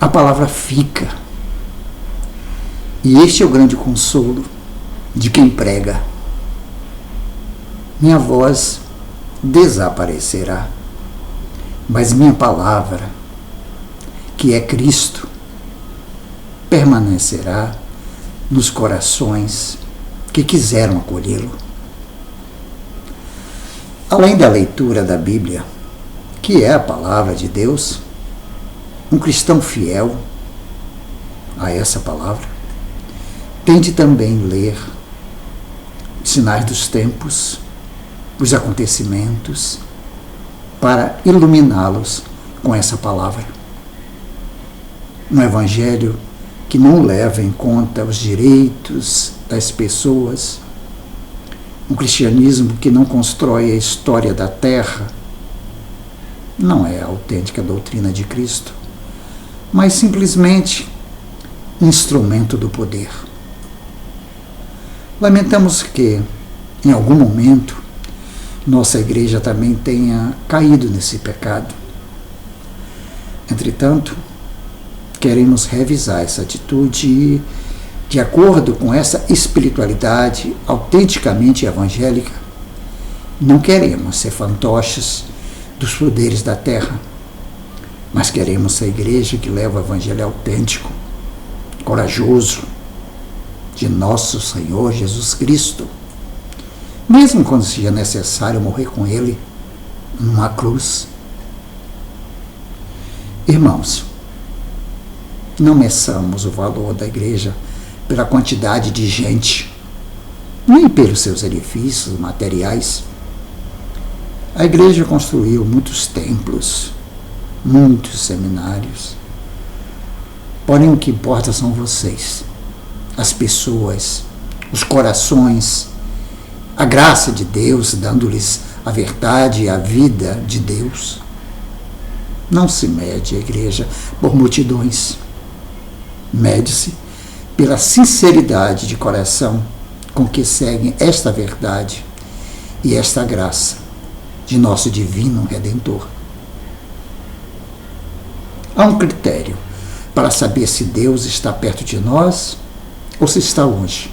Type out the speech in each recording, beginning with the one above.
a palavra fica. E este é o grande consolo de quem prega. Minha voz desaparecerá, mas minha palavra, que é Cristo, permanecerá nos corações que quiseram acolhê-lo. Além da leitura da Bíblia, que é a palavra de Deus, um cristão fiel a essa palavra tem de também ler os sinais dos tempos, os acontecimentos, para iluminá-los com essa palavra. Um evangelho que não leva em conta os direitos das pessoas, um cristianismo que não constrói a história da terra, não é a autêntica doutrina de Cristo, mas simplesmente instrumento do poder. Lamentamos que, em algum momento, nossa igreja também tenha caído nesse pecado. Entretanto, queremos revisar essa atitude e, de acordo com essa espiritualidade autenticamente evangélica, não queremos ser fantoches dos poderes da terra, mas queremos ser a igreja que leva o evangelho autêntico, corajoso, de nosso Senhor Jesus Cristo, mesmo quando seja necessário morrer com Ele numa cruz. Irmãos, não meçamos o valor da igreja pela quantidade de gente, nem pelos seus edifícios materiais. A igreja construiu muitos templos, muitos seminários. Porém, o que importa são vocês, as pessoas, os corações, a graça de Deus, dando-lhes a verdade e a vida de Deus. Não se mede a igreja por multidões. Mede-se pela sinceridade de coração com que seguem esta verdade e esta graça de nosso divino Redentor. Há um critério para saber se Deus está perto de nós ou se está longe.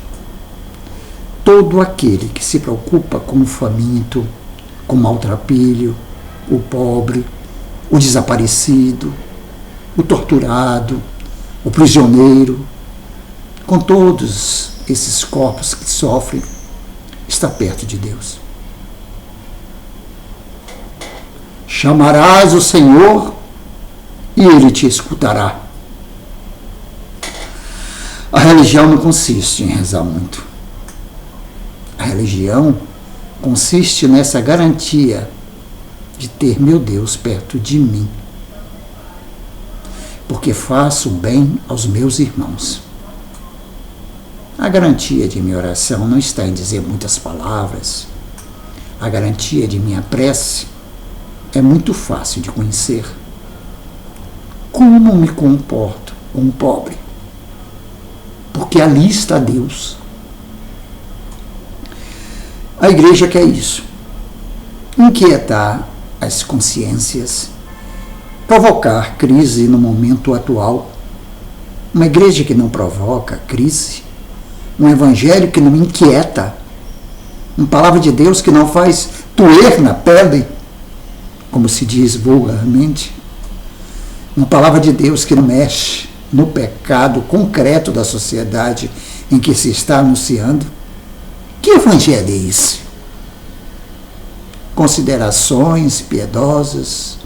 Todo aquele que se preocupa com o faminto, com o maltrapilho, o pobre, o desaparecido, o torturado, o prisioneiro, com todos esses corpos que sofrem, está perto de Deus. Chamarás o Senhor e Ele te escutará. A religião não consiste em rezar muito. A religião consiste nessa garantia de ter meu Deus perto de mim, porque faço bem aos meus irmãos. A garantia de minha oração não está em dizer muitas palavras. A garantia de minha prece é muito fácil de conhecer. Como me comporto com um pobre? Porque ali está Deus. A igreja quer isso. Inquietar as consciências, provocar crise no momento atual. Uma igreja que não provoca crise, um evangelho que não inquieta, uma palavra de Deus que não faz doer na pele, como se diz vulgarmente, uma palavra de Deus que não mexe no pecado concreto da sociedade em que se está anunciando. Que evangelho é esse? Considerações piedosas,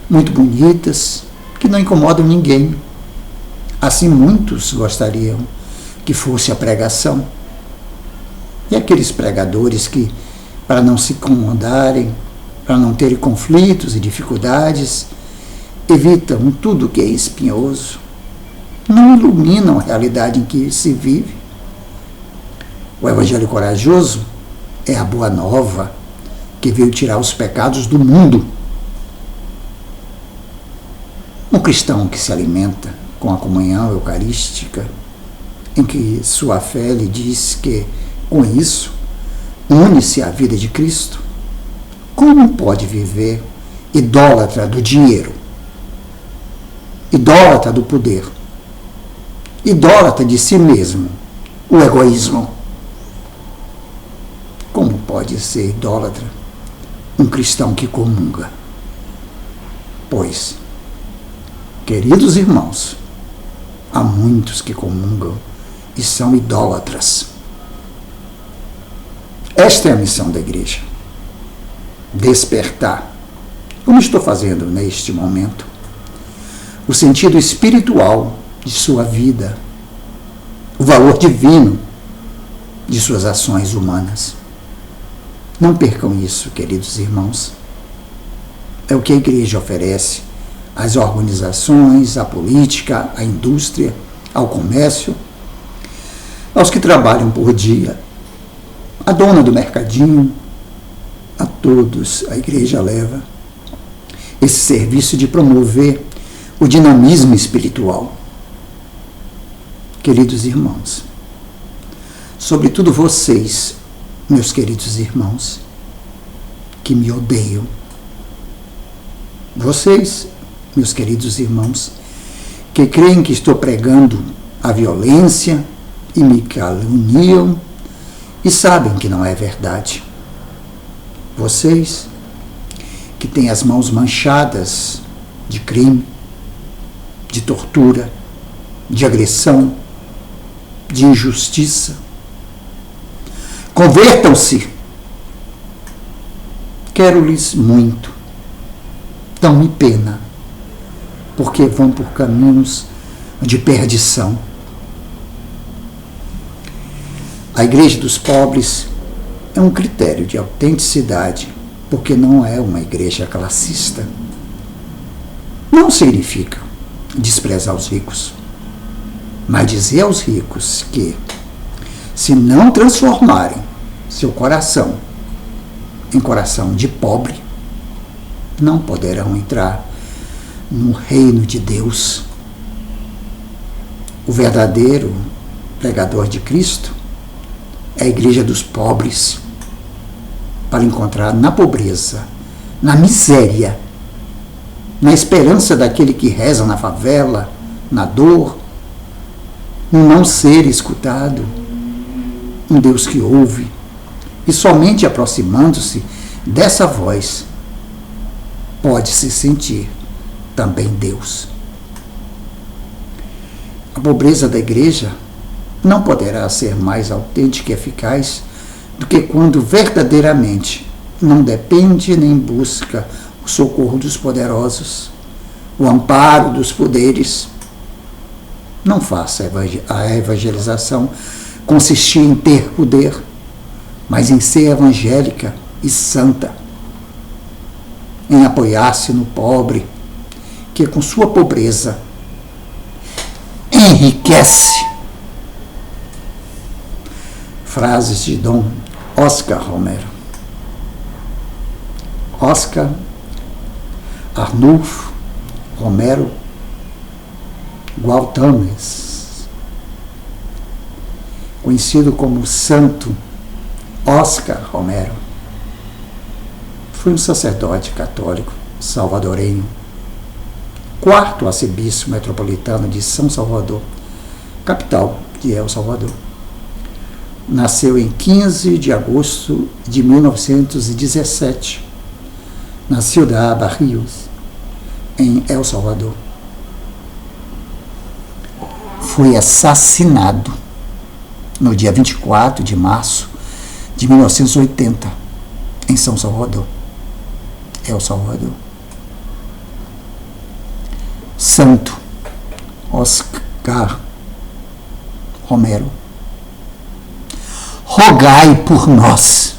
muito bonitas, que não incomodam ninguém. Assim muitos gostariam que fosse a pregação. E aqueles pregadores que, para não se incomodarem, para não terem conflitos e dificuldades, evitam tudo que é espinhoso, não iluminam a realidade em que se vive. O evangelho corajoso é a boa nova que veio tirar os pecados do mundo. Um cristão que se alimenta com a comunhão eucarística, em que sua fé lhe diz que, com isso, une-se à vida de Cristo, como pode viver idólatra do dinheiro? idólatra do poder, idólatra de si mesmo, o egoísmo. Como pode ser idólatra um cristão que comunga? Pois, queridos irmãos, há muitos que comungam e são idólatras. Esta é a missão da igreja. Despertar, como estou fazendo neste momento, o sentido espiritual de sua vida, o valor divino de suas ações humanas. Não percam isso, queridos irmãos. É o que a igreja oferece às organizações, à política, à indústria, ao comércio, aos que trabalham por dia, a dona do mercadinho, a todos a igreja leva esse serviço de promover o dinamismo espiritual. Queridos irmãos, sobretudo vocês, meus queridos irmãos, que me odeiam, vocês, meus queridos irmãos, que creem que estou pregando a violência e me caluniam e sabem que não é verdade. Vocês que têm as mãos manchadas de crime, de tortura, de agressão, de injustiça, convertam-se. Quero-lhes muito. Dão-me pena, porque vão por caminhos de perdição. A igreja dos pobres é um critério de autenticidade, porque não é uma igreja classista. Não significa desprezar os ricos, mas dizer aos ricos que, se não transformarem seu coração em coração de pobre, não poderão entrar no reino de Deus. O verdadeiro pregador de Cristo é a igreja dos pobres, para encontrar na pobreza, na miséria, na esperança daquele que reza na favela, na dor, um não ser escutado, um Deus que ouve, e somente aproximando-se dessa voz pode-se sentir também Deus. A pobreza da igreja não poderá ser mais autêntica e eficaz do que quando verdadeiramente não depende nem busca o socorro dos poderosos, o amparo dos poderes. Não faça a evangelização consistir em ter poder, mas em ser evangélica e santa, em apoiar-se no pobre, que com sua pobreza enriquece. Frases de Dom Oscar Romero. Oscar Arnulfo Romero Gualtames, conhecido como Santo Oscar Romero, foi um sacerdote católico salvadorenho, quarto arcebispo metropolitano de São Salvador, capital de El Salvador. Nasceu em 15 de agosto de 1917, na Ciudad Barrios, em El Salvador. Foi assassinado no dia 24 de março de 1980, em São Salvador, El Salvador. Santo Oscar Romero, rogai por nós.